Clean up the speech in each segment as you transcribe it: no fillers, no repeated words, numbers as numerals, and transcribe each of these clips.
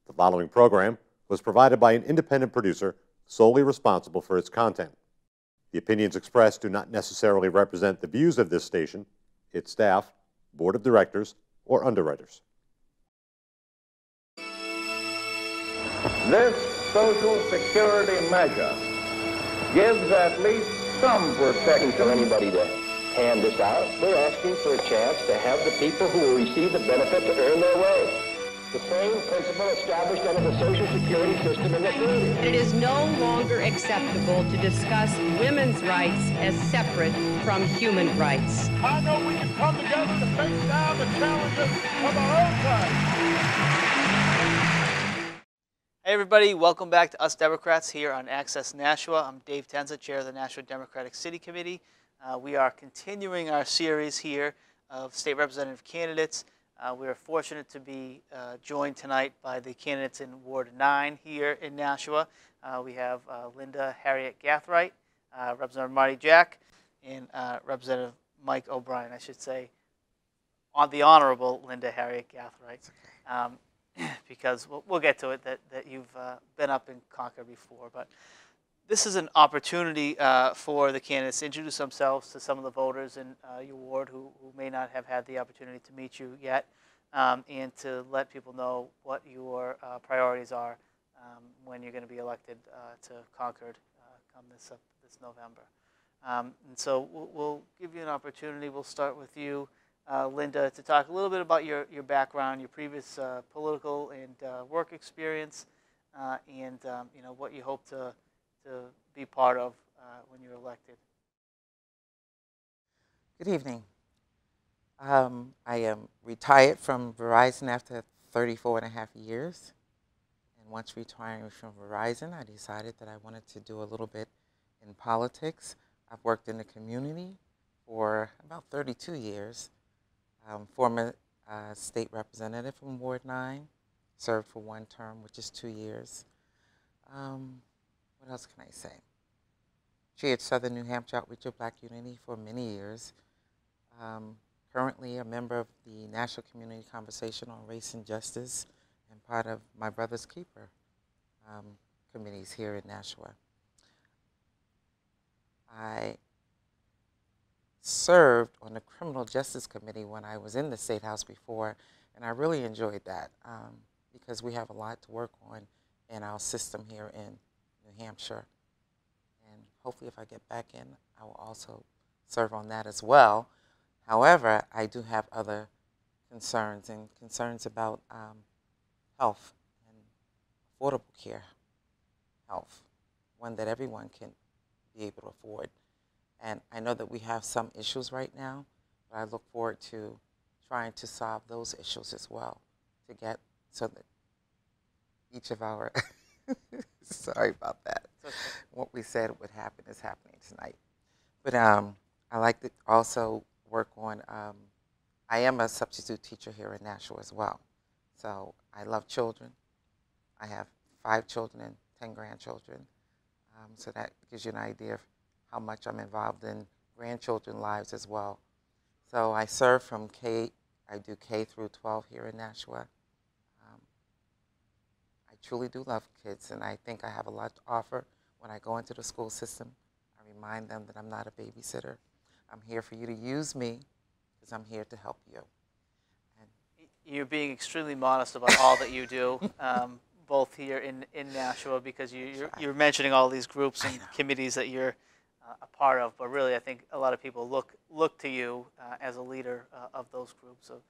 The following program was provided by an independent producer solely responsible for its content. The opinions expressed do not necessarily represent the views of this station, its staff, board of directors, or underwriters. This Social Security measure gives at least some protection for anybody to hand this out. We're asking for a chance to have the people who will receive the benefit to earn their way. The same principle established under the Social Security system in this country. It is no longer acceptable to discuss women's rights as separate from human rights. I know we can come together to face down the challenges of our own time. Hey everybody, welcome back to Us Democrats here on Access Nashua. I'm Dave Tenza, Chair of the Nashua Democratic City Committee. We are continuing our series here of state representative candidates. We are fortunate to be joined tonight by the candidates in Ward 9 here in Nashua. We have Linda Harriet Gathright, Representative Marty Jack, and Representative Mike O'Brien, I should say, on the Honorable Linda Harriet Gathright. Because we'll get to it, that you've been up in Concord before. But this is an opportunity for the candidates to introduce themselves to some of the voters in your ward who may not have had the opportunity to meet you yet, and to let people know what your priorities are when you're going to be elected to Concord come this November. And so we'll give you an opportunity. We'll start with you, Linda, to talk a little bit about your background, your previous political and work experience, and you know, what you hope to be part of when you're elected. Good evening. I am retired from Verizon after 34.5 years. And once retiring from Verizon, I decided that I wanted to do a little bit in politics. I've worked in the community for about 32 years. Former state representative from Ward 9, served for one term, which is 2 years. What else can I say? Chaired Southern New Hampshire Outreach of Black Unity for many years. Currently a member of the National Community Conversation on Race and Justice and part of My Brother's Keeper committees here in Nashua. I served on the Criminal Justice Committee when I was in the State House before, and I really enjoyed that because we have a lot to work on in our system here in New Hampshire. And hopefully if I get back in, I will also serve on that as well. However, I do have other concerns about health and affordable care health, one that everyone can be able to afford. And I know that we have some issues right now, but I look forward to trying to solve those issues as well, to get so that each of our, sorry about that, okay. What we said would happen is happening tonight. But I like to also work on, I am a substitute teacher here in Nashua as well. So I love children. I have 5 children and 10 grandchildren. So that gives you an idea of how much I'm involved in grandchildren's lives as well. So I serve from I do K through 12 here in Nashua. I truly do love kids, and I think I have a lot to offer when I go into the school system. I remind them that I'm not a babysitter. I'm here for you to use me because I'm here to help you. And you're being extremely modest about all that you do. Both here in Nashua, because you're mentioning all these groups and committees that you're a part of, but really I think a lot of people look to you as a leader of those groups, of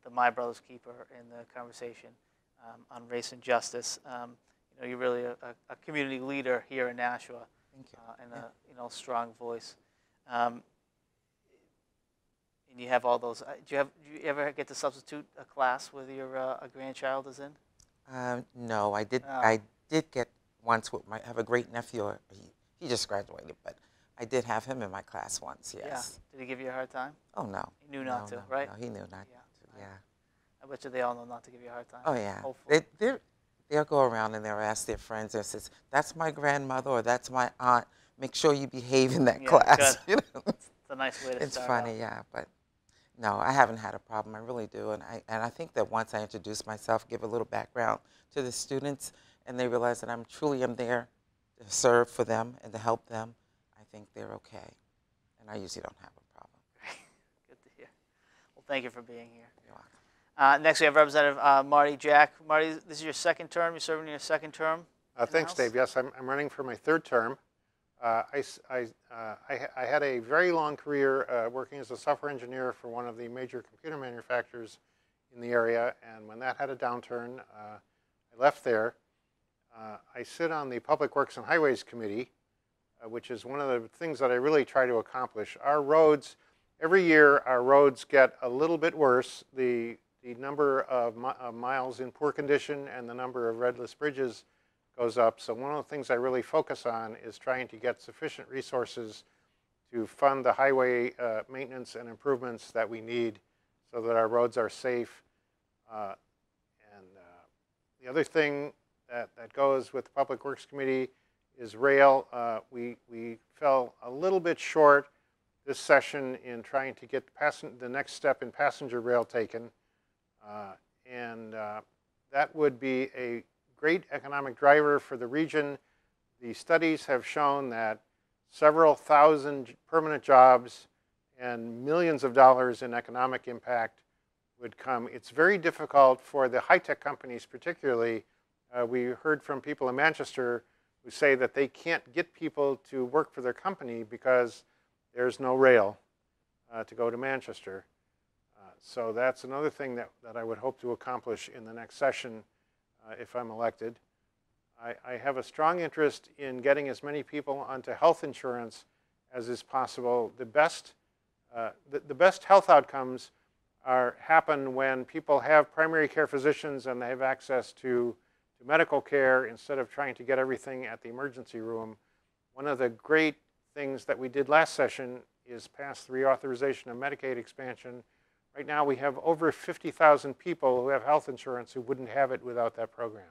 the My Brother's Keeper and the conversation on race and justice. You know, you're really a community leader here in Nashua. Thank you. And a strong voice. And you have all those. Do you ever get to substitute a class with your a grandchild is in? No, I did. I did get once with I have a great nephew. He just graduated, but I did have him in my class once. Yes. Yeah. Did he give you a hard time? Oh no. He knew not to, right? No, he knew not to. Yeah. I bet you they all know not to give you a hard time. Oh yeah. Hopefully. They'll go around and they'll ask their friends and says, "That's my grandmother," or "That's my aunt." Make sure you behave in that class. Good. You know? It's a nice way to start. It's funny, yeah, but No, I haven't had a problem. I really do, and I think that once I introduce myself, give a little background to the students, and they realize that I'm truly am there to serve for them and to help them, I think they're okay, and I usually don't have a problem. Good to hear. Well, thank you for being here. You're welcome. Next, we have Representative Marty Jack. Marty, this is your second term. You're serving in your second term. Thanks, Dave. Yes, I'm running for my third term. I had a very long career working as a software engineer for one of the major computer manufacturers in the area, and when that had a downturn, I left there. I sit on the Public Works and Highways Committee, which is one of the things that I really try to accomplish. Our roads, every year our roads get a little bit worse. The number of miles in poor condition and the number of redless bridges goes up. So one of the things I really focus on is trying to get sufficient resources to fund the highway maintenance and improvements that we need so that our roads are safe. The other thing that goes with the Public Works Committee is rail. We fell a little bit short this session in trying to get the next step in passenger rail taken. That would be a great economic driver for the region. The studies have shown that several thousand permanent jobs and millions of dollars in economic impact would come. It's very difficult for the high-tech companies particularly. We heard from people in Manchester who say that they can't get people to work for their company because there's no rail to go to Manchester. So that's another thing that I would hope to accomplish in the next session if I'm elected. I have a strong interest in getting as many people onto health insurance as is possible. The best health outcomes happen when people have primary care physicians and they have access to medical care instead of trying to get everything at the emergency room. One of the great things that we did last session is pass the reauthorization of Medicaid expansion. Right now we have over 50,000 people who have health insurance who wouldn't have it without that program.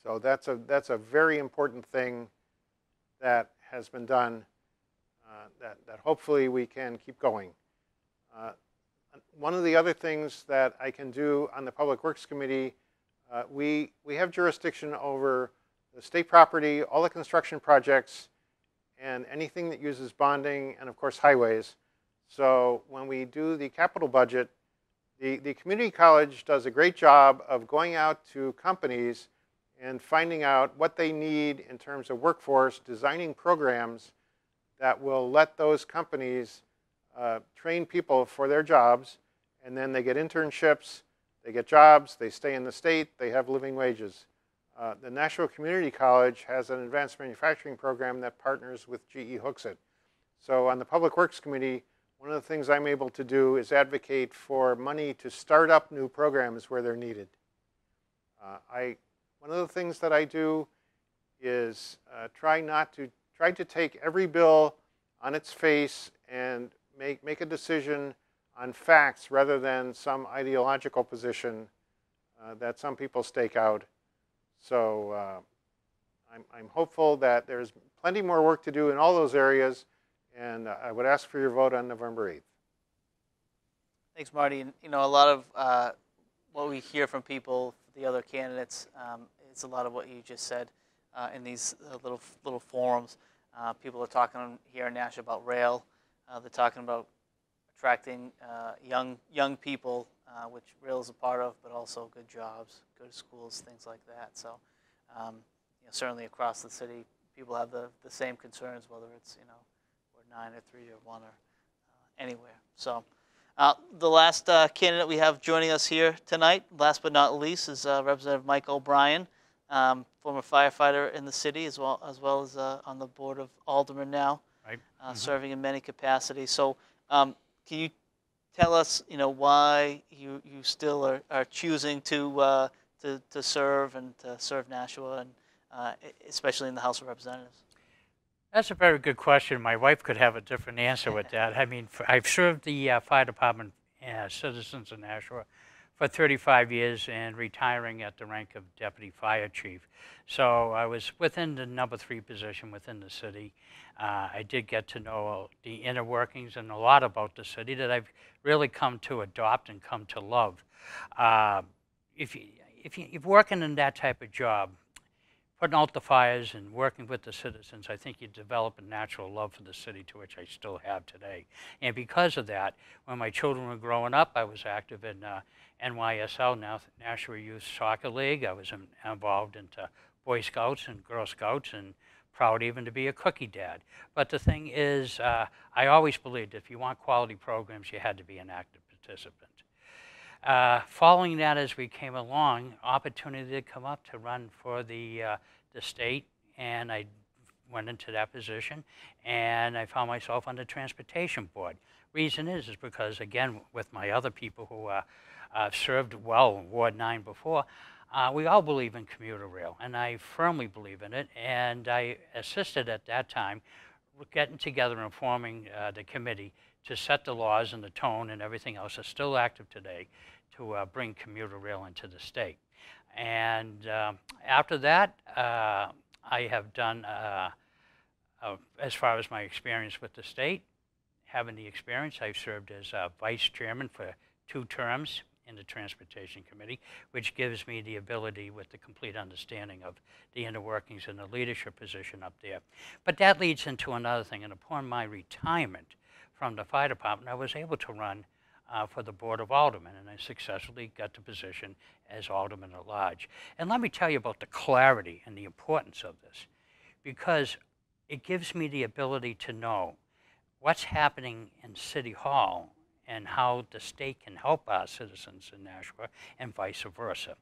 So that's a very important thing that has been done that hopefully we can keep going. One of the other things that I can do on the Public Works Committee, we have jurisdiction over the state property, all the construction projects, and anything that uses bonding, and of course highways. So when we do the capital budget, the community college does a great job of going out to companies and finding out what they need in terms of workforce, designing programs that will let those companies train people for their jobs, and then they get internships, they get jobs, they stay in the state, they have living wages. The Nashua Community College has an advanced manufacturing program that partners with GE Hooksett. So on the Public Works Committee, one of the things I'm able to do is advocate for money to start up new programs where they're needed. One of the things that I do is try to take every bill on its face and make a decision on facts rather than some ideological position that some people stake out. So I'm hopeful that there's plenty more work to do in all those areas, and I would ask for your vote on November 8th. Thanks, Marty. And, you know, a lot of what we hear from people, the other candidates, it's a lot of what you just said in these little forums. People are talking here in Nashua about rail. They're talking about attracting young people, which rail is a part of, but also good jobs, good schools, things like that. So, you know, certainly across the city, people have the same concerns, whether it's, you know, Ward 9 or 3 or 1 or anywhere. So, the last candidate we have joining us here tonight, last but not least, is Representative Mike O'Brien, former firefighter in the city, as well as on the board of aldermen now, right. Serving in many capacities. So, can you tell us, you know, why you still are choosing to serve and to serve Nashua, and especially in the House of Representatives? That's a very good question. My wife could have a different answer with that. I mean, I've served the fire department citizens in Nashua for 35 years and retiring at the rank of deputy fire chief. So I was within the number 3 position within the city. I did get to know the inner workings and a lot about the city that I've really come to adopt and come to love. If you're working in that type of job, putting out the fires and working with the citizens, I think you develop a natural love for the city, to which I still have today. And because of that, when my children were growing up, I was active in NYSL, now Nashua Youth Soccer League. I was involved into Boy Scouts and Girl Scouts, and proud even to be a cookie dad. But the thing is, I always believed if you want quality programs, you had to be an active participant. Following that, as we came along, opportunity did come up to run for the state, and I went into that position, and I found myself on the Transportation Board. Reason is because, again, with my other people who served well in Ward 9 before, we all believe in commuter rail, and I firmly believe in it, and I assisted at that time getting together and forming the committee to set the laws and the tone and everything else that's still active today to bring commuter rail into the state. And after that, I have done, as far as my experience with the state, having the experience, I've served as vice chairman for 2 terms in the Transportation Committee, which gives me the ability with the complete understanding of the inner workings and the leadership position up there. But that leads into another thing, and upon my retirement from the fire department, I was able to run for the Board of Aldermen, and I successfully got the position as Alderman at Large. And let me tell you about the clarity and the importance of this, because it gives me the ability to know what's happening in City Hall and how the state can help our citizens in Nashua and vice versa.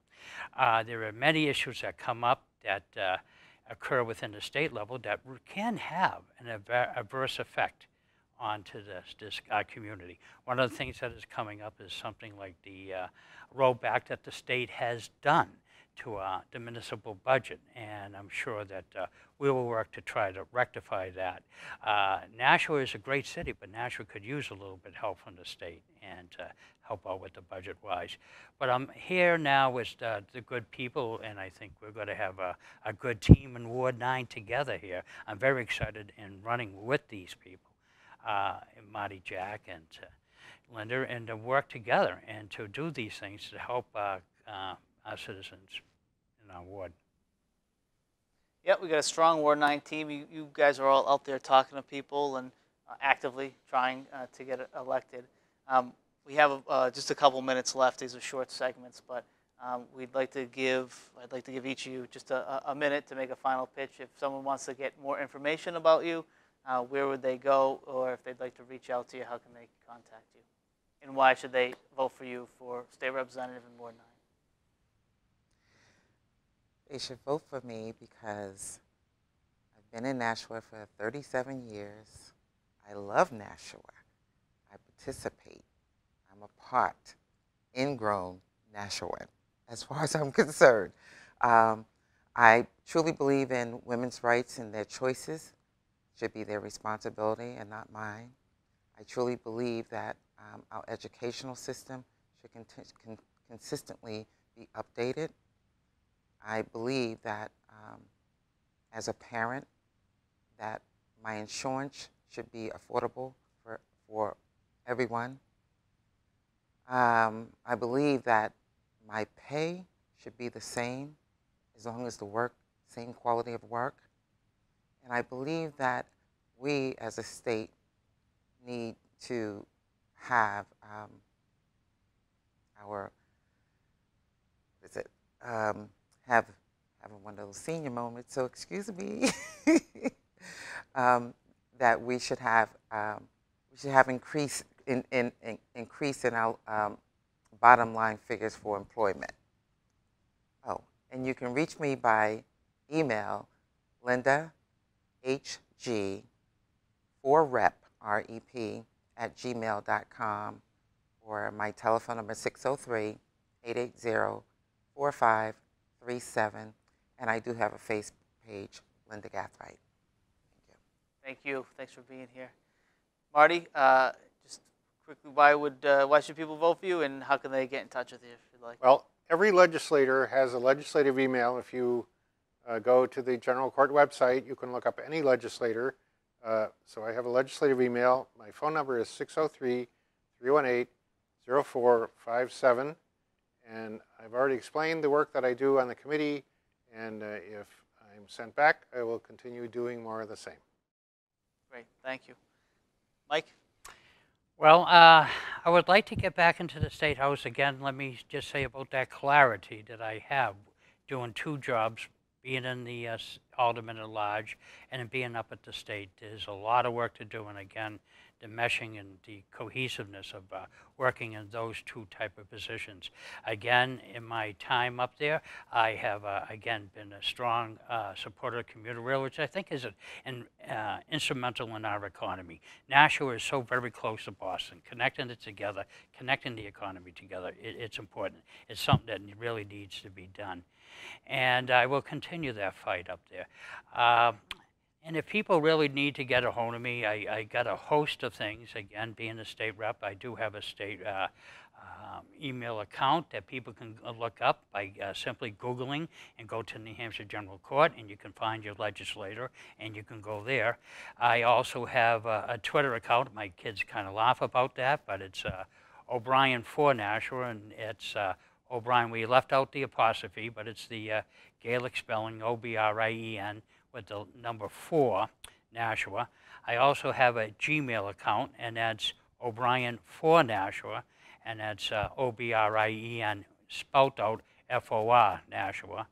There are many issues that come up that occur within the state level that can have an adverse effect onto this community. One of the things that is coming up is something like the rollback that the state has done to the municipal budget, and I'm sure that we will work to try to rectify that. Nashua is a great city, but Nashua could use a little bit of help from the state and help out with the budget-wise. But I'm here now with the good people, and I think we're going to have a good team in Ward 9 together here. I'm very excited in running with these people. Marty, Jack, and Linda, and to work together and to do these things to help our citizens in our ward. Yep, we got a strong Ward 9 team. You guys are all out there talking to people and actively trying to get elected. We have just a couple minutes left. These are short segments, but I'd like to give each of you just a minute to make a final pitch. If someone wants to get more information about you, where would they go, or if they'd like to reach out to you, how can they contact you? And why should they vote for you for state representative in Ward 9? They should vote for me because I've been in Nashua for 37 years. I love Nashua. I participate. I'm a part, ingrown Nashuan, as far as I'm concerned. I truly believe in women's rights and their choices should be their responsibility and not mine. I truly believe that our educational system should consistently be updated. I believe that as a parent, that my insurance should be affordable for everyone. I believe that my pay should be the same as long as the work, same quality of work. And I believe that we as a state need to have have one of those senior moments, so excuse me, that we should have increase in our bottom line figures for employment. Oh, and you can reach me by email, Linda HG 4rep, R-E-P, @gmail.com, or my telephone number 603-880-4537, and I do have a Facebook page, Linda Gathright. Thank you. Thank you. Thanks for being here. Marty, just quickly, why should people vote for you, and how can they get in touch with you if you'd like? Well, every legislator has a legislative email. If you go to the General Court website, you can look up any legislator. So I have a legislative email. My phone number is 603-318-0457. And I've already explained the work that I do on the committee. And if I'm sent back, I will continue doing more of the same. Great, thank you. Mike? Well, I would like to get back into the State House again. Let me just say about that clarity that I have doing two jobs, being in the Alderman at Large and being up at the state. There's a lot of work to do, and again, the meshing and the cohesiveness of working in those two type of positions. Again, in my time up there, I have, again, been a strong supporter of commuter rail, which I think is instrumental in our economy. Nashua is so very close to Boston. Connecting it together, connecting the economy together, it's important. It's something that really needs to be done. And I will continue that fight up there. And if people really need to get a hold of me, I got a host of things. Again, being a state rep, I do have a state email account that people can look up by simply Googling and go to New Hampshire General Court, and you can find your legislator, and you can go there. I also have a Twitter account. My kids kind of laugh about that, but it's O'Brien for Nashua, and it's O'Brien. We left out the apostrophe, but it's the Gaelic spelling, O-B-R-I-E-N, with the number 4, Nashua. I also have a Gmail account, and that's O'Brien for Nashua, and that's O-B-R-I-E-N, spelled out F-O-R, Nashua.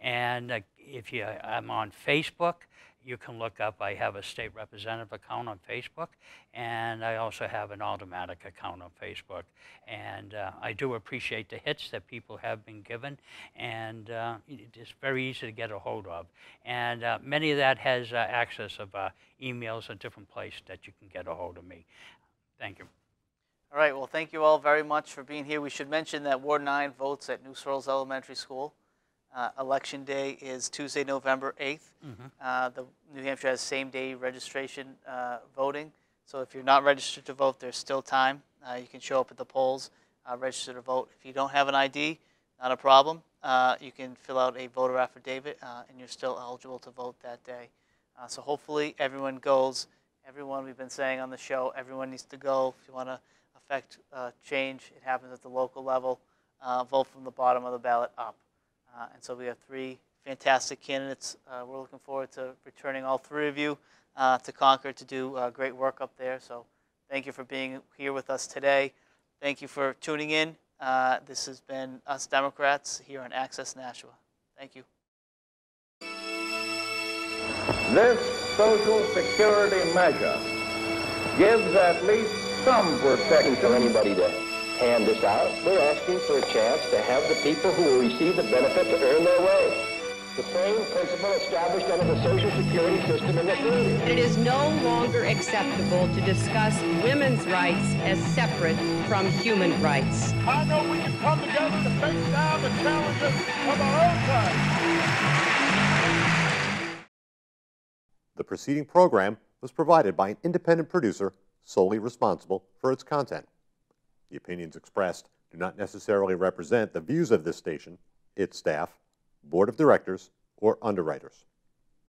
And if I'm on Facebook, you can look up, I have a state representative account on Facebook, and I also have an Aldermanic account on Facebook. And I do appreciate the hits that people have been given, and it's very easy to get a hold of. And many of that has access of emails at different places that you can get a hold of me. Thank you. All right, well, thank you all very much for being here. We should mention that Ward 9 votes at New Searles Elementary School. Election day is Tuesday, November 8th. The New Hampshire has same-day registration voting. So if you're not registered to vote, there's still time. You can show up at the polls, register to vote. If you don't have an ID, not a problem. You can fill out a voter affidavit, and you're still eligible to vote that day. So hopefully everyone goes. Everyone, we've been saying on the show, everyone needs to go. If you want to affect change, it happens at the local level. Vote from the bottom of the ballot up. And so we have 3 fantastic candidates. We're looking forward to returning all 3 of you to Concord to do great work up there. So thank you for being here with us today. Thank you for tuning in. This has been Us Democrats here on Access Nashua. Thank you. This Social Security measure gives at least some protection For anybody to hand this out, we're asking for a chance to have the people who will receive the benefit to earn their way. The same principle established under the Social Security system in this area. It is no longer acceptable to discuss women's rights as separate from human rights. I know we can come together to face down the challenges of our own time. The preceding program was provided by an independent producer solely responsible for its content. The opinions expressed do not necessarily represent the views of this station, its staff, board of directors, or underwriters.